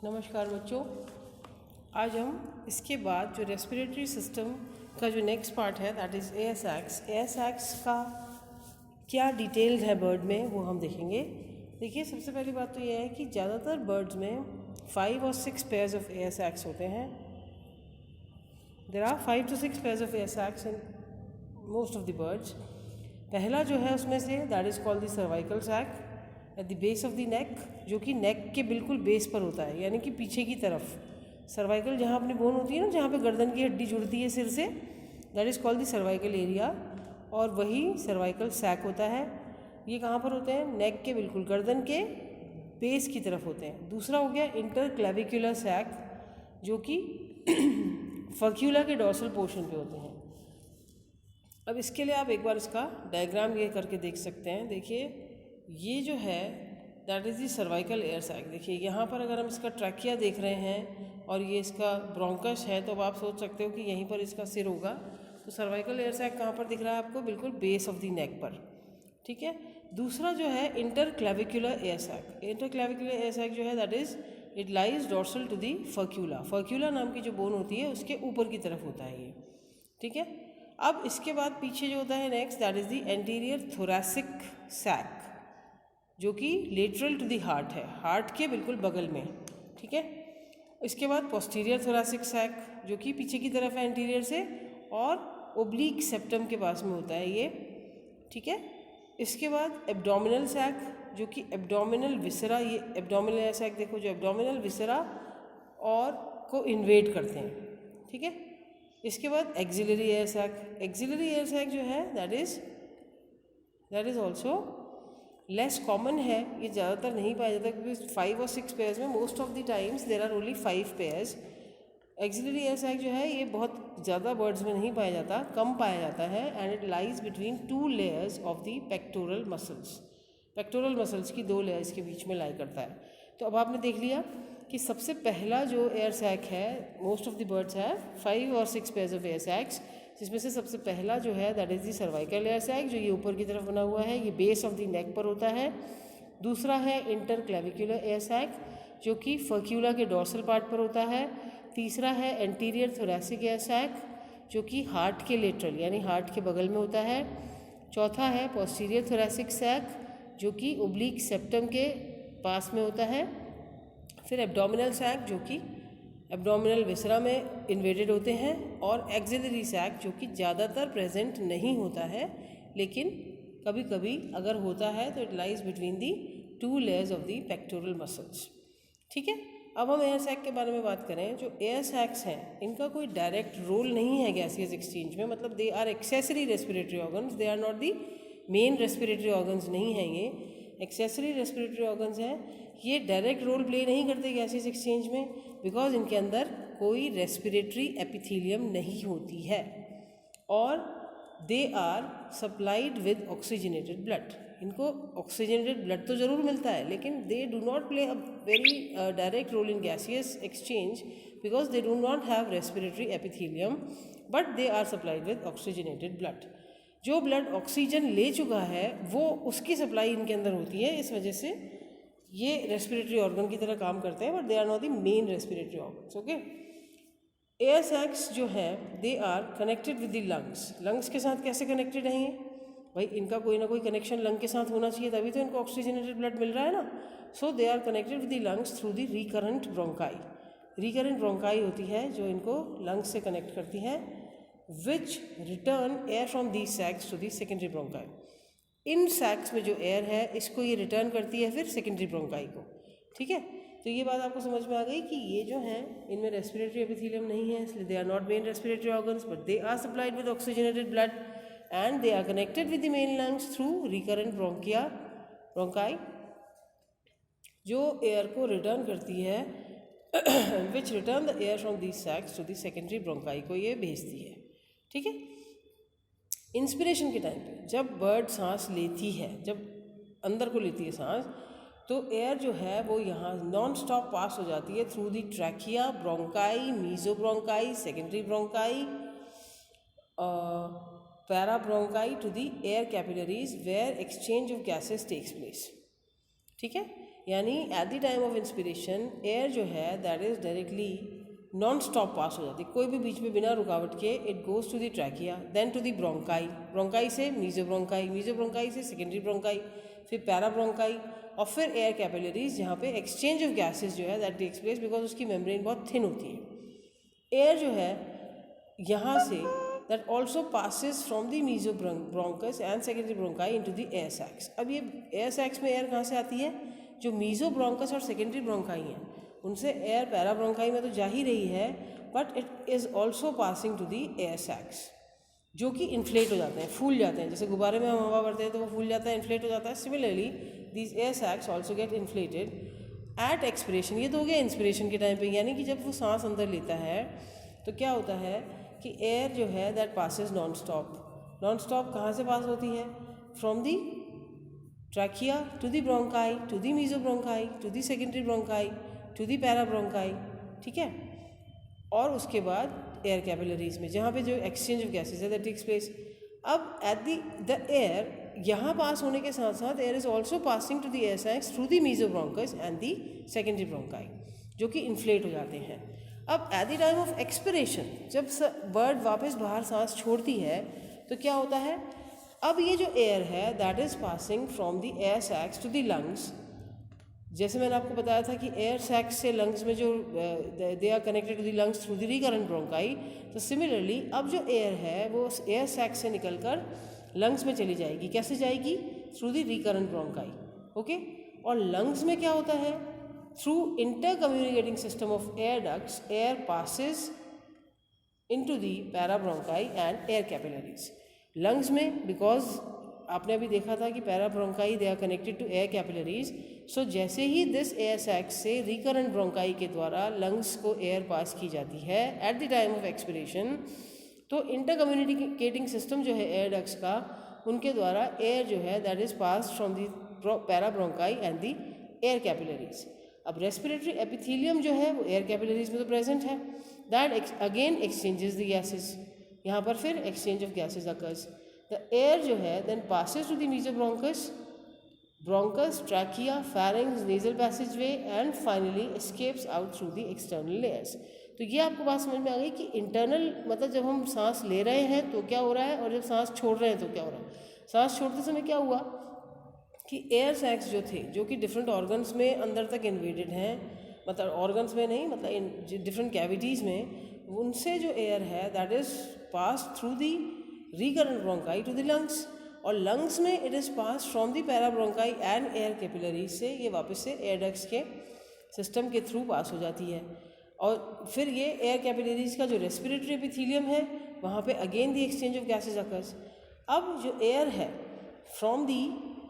नमस्कार बच्चों, आज हम इसके बाद जो रेस्पिरेटरी सिस्टम का जो नेक्स्ट पार्ट है दैट इज़ एयर सैक्स का क्या डिटेल्ड है बर्ड में वो हम देखेंगे। देखिए, सबसे पहली बात तो यह है कि ज़्यादातर बर्ड्स में 5 और 6 पेयर्स ऑफ एयर सैक्स होते हैं। There are 5 to 6 pairs of air sacs in most of the birds. पहला जो है उसमें से that is called the cervical sac at the base of the neck, जो कि नेक के बिल्कुल बेस पर होता है, यानी कि पीछे की तरफ। सर्वाइकल जहाँ अपनी बोन होती है ना, जहाँ पे गर्दन की हड्डी जुड़ती है सिर से, that is called the cervical area, और वही सर्वाइकल सैक होता है। ये कहाँ पर होते हैं? नेक के बिल्कुल गर्दन के बेस की तरफ होते हैं। दूसरा हो गया इंटरक्लेविकुलर सैक, जो कि फर्क्यूला के डोर्सल पोर्शन पे होते हैं। अब इसके लिए आप एक बार इसका डायग्राम ये करके देख सकते हैं। देखिए, ये जो है that is the cervical air sac. देखिए यहाँ पर अगर हम इसका ट्रैकिया देख रहे हैं और ये इसका ब्रोंकस है, तो अब आप सोच सकते हो कि यहीं पर इसका सिर होगा। तो सर्वाइकल एयर सैक कहाँ पर दिख रहा है आपको? बिल्कुल बेस ऑफ द नेक पर, ठीक है। दूसरा जो है interclavicular air sac. Interclavicular air sac जो है that is it lies dorsal to the furcula. Furcula नाम की जो बोन होती है उसके ऊपर की तरफ होता है ये, ठीक है। अब इसके बाद पीछे जो होता है next that is the anterior thoracic sac, जो कि लेटरल टू दी हार्ट है, हार्ट के बिल्कुल बगल में, ठीक है। इसके बाद पोस्टीरियर थोरैसिक सैक, जो कि पीछे की तरफ है एंटीरियर से, और ओब्लीक सेप्टम के पास में होता है ये, ठीक है। इसके बाद एब्डोमिनल सैक, जो कि एब्डोमिनल विसरा, ये एब्डोमिनल सैक देखो, जो एब्डोमिनल विसरा और को इन्वेड करते हैं, ठीक है। इसके बाद axillary air sac. Axillary air sac जो है that is also less common है, ये ज़्यादातर नहीं पाया जाता, क्योंकि 5 और 6 पेयर्स में most of the times there are only 5 pairs. Axillary air sac जो है ये बहुत ज़्यादा बर्ड्स में नहीं पाया जाता, कम पाया जाता है, and it lies between 2 layers of the pectoral muscles. Pectoral muscles की 2 लेयर्स के बीच में लाई करता है। तो अब आपने देख लिया कि सबसे पहला जो एयर सैक है, मोस्ट ऑफ द बर्ड्स है 5 और 6 पेयर्स ऑफ एयर सैक्स, जिसमें से सबसे पहला जो है that is the cervical air sac, जो ये ऊपर की तरफ बना हुआ है, ये बेस ऑफ द नेक पर होता है। दूसरा है इंटरक्लेविकुलर एयर सैक, जो कि फर्क्यूला के डोर्सल पार्ट पर होता है। तीसरा है एंटीरियर थोरैसिक एयर सैक, जो कि हार्ट के लेटरल यानी हार्ट के बगल में होता है। चौथा है पोस्टीरियर थोरैसिक सैक, जो कि ओब्लीक सेप्टम के पास में होता है। फिर एब्डोमिनल सैक, जो कि एब्डोमिनल विसरा में इन्वेडेड होते हैं, और एक्सिलरी सैक, जो कि ज़्यादातर प्रेजेंट नहीं होता है, लेकिन कभी कभी अगर होता है तो it lies between the 2 layers of the pectoral muscles, ठीक है। अब हम एयर सैक के बारे में बात करें। जो एयर सैक्स हैं इनका कोई डायरेक्ट रोल नहीं है गैसियस एक्सचेंज में, मतलब they are accessory respiratory organs, they are not the main respiratory organs नहीं हैं, ये एक्सेसरी रेस्पिरेटरी ऑर्गन्स हैं। ये डायरेक्ट रोल प्ले नहीं करते गैसियस एक्सचेंज में, बिकॉज इनके अंदर कोई रेस्पिरेटरी एपिथेलियम नहीं होती है, और they are supplied with oxygenated blood. इनको ऑक्सीजनेटेड ब्लड तो ज़रूर मिलता है, लेकिन they do not play a very direct role in gaseous exchange, because they do not have respiratory epithelium, but they are supplied with oxygenated blood. जो blood oxygen ले चुका है वो उसकी सप्लाई इनके अंदर होती है, इस वजह से ये रेस्पिरेटरी ऑर्गन की तरह काम करते हैं, but they are not the main respiratory organs, okay. Air sacs जो है they are connected with the lungs. Lungs के साथ कैसे कनेक्टेड हैं ये? भाई, इनका कोई ना कोई कनेक्शन लंग के साथ होना चाहिए, तभी तो इनको ऑक्सीजनेटेड ब्लड मिल रहा है ना। So they are connected with the lungs through the recurrent bronchi. Recurrent bronchi होती है जो इनको लंग्स से कनेक्ट करती है, which return air from the sacs to the secondary bronchi. इन सैक्स में जो एयर है इसको ये रिटर्न करती है फिर सेकेंडरी ब्रोंकाई को, ठीक है। तो ये बात आपको समझ में आ गई कि ये जो हैं इनमें रेस्पिरेटरी एपिथेलियम नहीं है, इसलिए they are not main respiratory organs, but they are supplied with oxygenated blood and they are connected with the main lungs through recurrent bronchi, जो एयर को रिटर्न करती है, which return the air from the sacs to the secondary bronchi को ये भेजती है, ठीक है। इंस्पिरेशन के टाइम पे जब बर्ड सांस लेती है, जब अंदर को लेती है सांस, तो एयर जो है वो यहाँ नॉन स्टॉप पास हो जाती है through the trachea, bronchi, mesobronchi, secondary bronchi, parabronchi to the air capillaries where exchange of gases takes place, ठीक है। यानी at the time of inspiration air जो है that is directly non stop पास हो जाती है, कोई भी बीच में बिना रुकावट के. It goes to the trachea, then to the bronchi, bronchi से मीजोब्रोंकाई, मीजोब्रोंकाई से सेकेंडरी ब्रोंकाई, फिर पैराब्रोंकाई, और फिर एयर कैपिलरीज जहाँ पे एक्सचेंज ऑफ गैसेज जो है दैट टेक्स प्लेस बिकॉज उसकी मेम्ब्रेन बहुत थिन होती है. एयर जो है यहाँ से that also passes from the mesobronchus and secondary bronchi into the air sacs. अब ये एयर सैक्स में एयर कहाँ से आती है? जो मीजोब्रोंकस और सेकेंडरी ब्रोंकाई हैं उनसे एयर पैराब्रोंकाई में तो जा ही रही है, but it is also passing to the air sacs जो कि इन्फ्लेट हो जाते हैं, फूल जाते हैं. जैसे गुब्बारे में हम हवा भरते हैं तो वो फूल जाता है, इन्फ्लेट हो जाता है. Similarly these air sacs also get inflated at expiration. ये तो हो गया इंस्पिरेशन के टाइम पे, यानी कि जब वो सांस अंदर लेता है तो क्या होता है कि एयर जो है that passes non stop. Non stop कहाँ से पास होती है? From the trachea to the bronchi, to the mesobronchi, to the secondary bronchi, to the parabronchi. ठीक है. और उसके बाद एयर कैपिलरीज में जहाँ पे जो एक्सचेंज ऑफ गैसेज है दैट टेक्स प्लेस. अब एट द एयर यहाँ पास होने के साथ साथ air is also passing to the air sacs through the mesobronchus and the secondary bronchi जो कि इन्फ्लेट हो जाते हैं. अब at the time of expiration जब बर्ड वापस बाहर सांस छोड़ती है तो क्या होता है? अब ये जो एयर है that is passing from the air sacs to the lungs. जैसे मैंने आपको बताया था कि एयर सैक्स से लंग्स में जो they are connected to the lungs through the recurrent bronchi. तो सिमिलरली अब जो एयर है वो एयर सैक्स से निकलकर लंग्स में चली जाएगी. कैसे जाएगी? Through the recurrent bronchi. Okay. और लंग्स में क्या होता है? Through inter communicating system of air ducts air passes into the parabronchi and air capillaries. Lungs में बिकॉज आपने अभी देखा था कि parabronchi they are connected to air capillaries. So जैसे ही दिस एयर सैक्स से रिकरेंट ब्रोंकाई के द्वारा लंग्स को एयर पास की जाती है eight the time of expiration, तो इंटर कम्युनिकेटिंग सिस्टम जो है एयर डक्ट्स का उनके द्वारा एयर जो है that is pass from the parabronchi and the air capillaries. अब रेस्पिरेटरी एपिथेलियम जो है वो एयर कैपिलरीज में तो प्रेजेंट है. That again exchanges the gases. यहाँ पर फिर exchange of gases occurs. The air जो है then passes to the mesobronchus, bronchus, trachea, pharynx, nasal passageway and finally escapes out through the external layers. तो ये आपको बात समझ में आ गई कि इंटरनल मतलब जब हम सांस ले रहे हैं तो क्या हो रहा है और जब सांस छोड़ रहे हैं तो क्या हो रहा है. सांस छोड़ते समय क्या हुआ कि एयर सैक्स जो थे जो कि डिफरेंट ऑर्गन्स में अंदर तक इन्वेडेड हैं, मतलब ऑर्गन्स में नहीं मतलब इन डिफरेंट कैविटीज़ में, उनसे जो एयर है that is pass through the recurrent bronchi to the lungs. और लंग्स में it is pass from the parabronchi and air capillaries से ये वापस से एयर डक्ट्स के सिस्टम के थ्रू पास हो जाती है. और फिर ये एयर कैपिलरीज का जो रेस्पिरेटरी एपिथेलियम है वहाँ पे again the exchange of gases occurs. अब जो एयर है फ्रॉम दी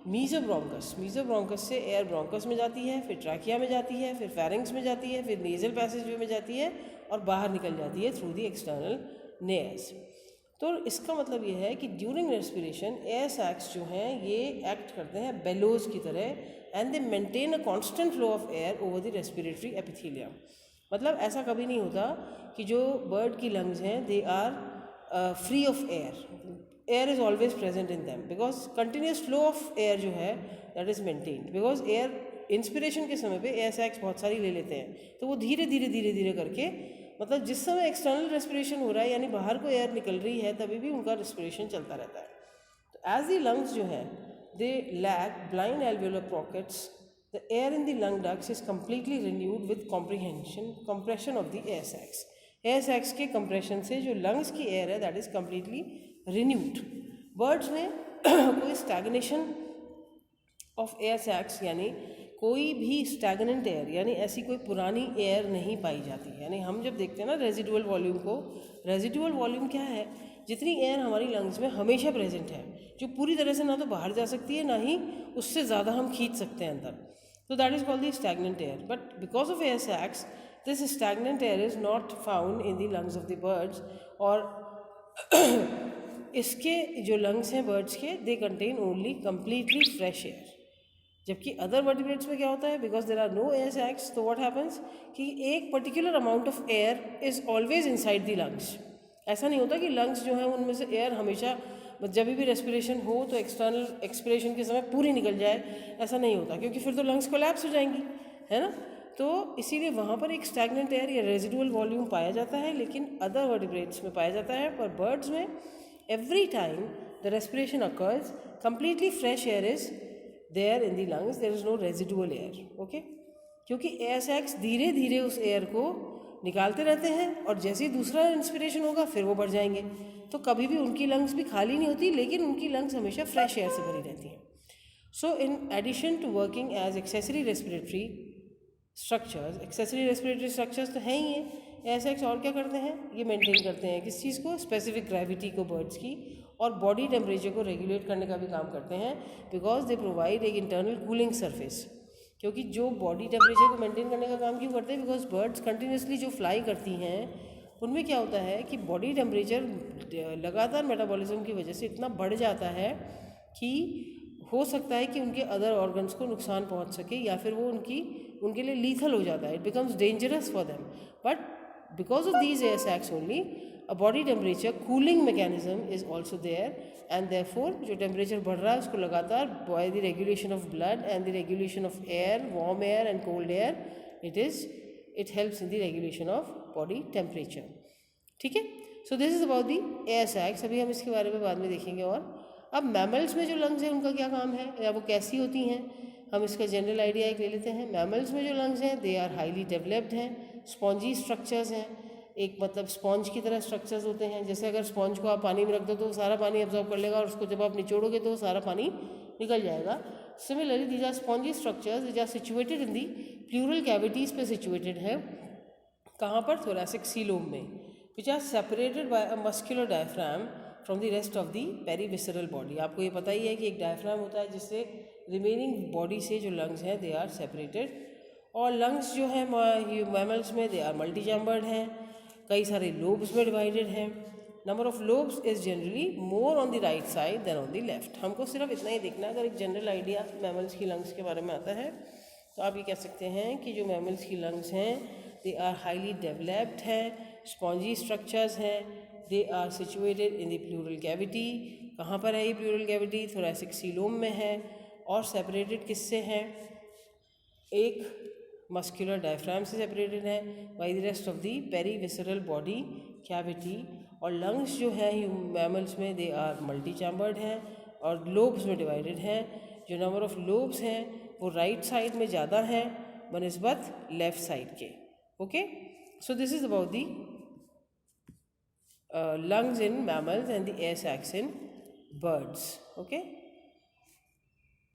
मीजोब्रोंकस से एयर ब्रोंकस में जाती है, फिर ट्रैकिया में जाती है, फिर फेरिंग्स में जाती है, फिर नेजल पैसेजवे में जाती है और बाहर निकल जाती है थ्रू दी एक्सटर्नल नेयर्स. तो इसका मतलब ये है कि ड्यूरिंग रेस्पिरेशन एयर सैक्स जो हैं ये एक्ट करते हैं बेलोज की तरह and they maintain a constant flow of air over the respiratory epithelium. मतलब ऐसा कभी नहीं होता कि जो बर्ड की लंग्स हैं they are free of air. Air is always present in them because continuous flow of air जो है that is maintained. Because air inspiration के समय पे एयर सैक्स बहुत सारी ले लेते हैं तो वो धीरे धीरे करके मतलब जिस समय एक्सटर्नल रेस्पिरेशन हो रहा है यानी बाहर को एयर निकल रही है तभी भी उनका रेस्पिरेशन चलता रहता है. तो एज दी लंग्स जो है they lack blind alveolar pockets, the air in the lung ducts is completely renewed with compression of the air sacs. Air sacs के कंप्रेशन से जो लंग्स की एयर है that is completely renewed. Birds में कोई stagnation of air सैक्स यानी कोई भी स्टैगनेंट एयर यानी ऐसी कोई पुरानी एयर नहीं पाई जाती. यानी हम जब देखते हैं ना रेजिडुअल वॉल्यूम को, रेजिडुअल वॉल्यूम क्या है? जितनी एयर हमारी लंग्स में हमेशा प्रेजेंट है जो पूरी तरह से ना तो बाहर जा सकती है ना ही उससे ज़्यादा हम खींच सकते हैं अंदर. तो that is called the stagnant air. But because of air sacs this stagnant air is not found in the lungs of the birds. और इसके जो लंग्स हैं बर्ड्स के they contain only completely fresh air. जबकि other vertebrates में क्या होता है because there are no air sacs तो व्हाट हैपन्स कि एक particular amount of air is always inside the lungs. ऐसा नहीं होता कि लंग्स जो हैं उनमें से एयर हमेशा जब भी रेस्पिरेशन हो तो एक्सटर्नल एक्सपिरेशन के समय पूरी निकल जाए, ऐसा नहीं होता, क्योंकि फिर तो लंग्स कोलैप्स हो जाएंगी, है ना। तो इसीलिए वहाँ पर एक स्टैग्नेंट एयर या रेजिडुअल वॉल्यूम पाया जाता है, लेकिन अदर वर्टिब्रेट्स में पाया जाता है। पर बर्ड्स में every time the respiration occurs completely fresh air is there in the lungs, there is no residual air, okay. क्योंकि एयर सैक्स धीरे धीरे उस एयर को निकालते रहते हैं और जैसे ही दूसरा इंस्पिरेशन होगा फिर वो बढ़ जाएंगे, तो कभी भी उनकी लंग्स भी खाली नहीं होती, लेकिन उनकी लंग्स हमेशा फ्रेश एयर से भरी रहती हैं। So in addition to working as accessory respiratory structures तो हैं ही हैं, एयर सैक्स और क्या करते हैं, ये मेंटेन करते हैं किस चीज़ को, स्पेसिफिक ग्रेविटी को बर्ड्स की, और बॉडी टेम्परेचर को रेगुलेट करने का भी काम करते हैं, बिकॉज दे प्रोवाइड एक इंटरनल कूलिंग सरफेस। क्योंकि जो बॉडी टेम्परेचर को मेंटेन करने का काम क्यों करते हैं, बिकॉज बर्ड्स कंटिन्यूसली जो फ्लाई करती हैं उनमें क्या होता है कि बॉडी टेम्परेचर लगातार मेटाबॉलिज्म की वजह से इतना बढ़ जाता है कि हो सकता है कि उनके अदर ऑर्गन्स को नुकसान पहुंच सके, या फिर वो उनके लिए लीथल हो जाता है, it becomes dangerous for them. But because of these air sacs only a body temperature cooling mechanism is also there, and therefore जो टेम्परेचर बढ़ रहा है उसको लगातार by the regulation of blood and the regulation of air, warm air and cold air, it helps in the regulation of body temperature, ठीक है। So this is about the air sacs. अभी हम इसके बारे में बाद में देखेंगे। और अब मैमल्स में जो लंग्स हैं उनका क्या काम है या वो कैसी होती हैं, हम इसका जनरल आइडिया एक ले लेते हैं। मैमल्स में जो लंग्स हैं दे आर हाईली डेवलप्ड हैं, स्पॉन्जी स्ट्रक्चर्स हैं, एक मतलब स्पॉन्ज की तरह स्ट्रक्चर्स होते हैं। जैसे अगर स्पॉन्ज को आप पानी में रख दो तो सारा पानी एब्जॉर्ब कर लेगा, और उसको जब आप निचोड़ोगे तो सारा पानी निकल जाएगा। Similarly these are spongy structures which are situated in the pleural cavities पे सिचुएटेड है, कहाँ पर, थोरैसिक सीलोम में, which are separated by a muscular diaphragm from the rest of the perivisceral body. आपको ये पता ही है कि एक डायफ्राम होता है जिससे रिमेनिंग बॉडी से जो लंग्स हैं दे आर सेपरेटेड। और लंग्स जो है मैमल्स में दे आर मल्टी चैम्बर्ड हैं, कई सारे लोब्स में डिवाइडेड हैं। Number of lobes is generally more on the right side then on the left. हमको सिर्फ इतना ही देखना है, अगर एक जनरल आइडिया मैमल्स की लंग्स के बारे में आता है तो आप ये कह सकते हैं कि जो मैमल्स की लंग्स हैं दे आर हाईली डेवलप्ड हैं, स्पॉन्जी स्ट्रक्चर्स हैं, they are situated in the pleural cavity. कहाँ पर है ये प्लूरल कैविटी, थोरैसिक सीलोम में है, और सेपरेटेड किससे हैं, एक मस्कुलर डायफ्राम से सेपरेटेड है by the rest of the perivisceral body cavity. और लंग्स जो है मैमल्स में दे आर मल्टी चैम्बर्ड हैं और लोब्स में डिवाइडेड हैं। जो नंबर ऑफ लोब्स हैं वो राइट साइड में ज़्यादा हैं बनिस्बत लेफ्ट साइड के, okay. So this is about the lungs in mammals and the air sacs in birds, okay.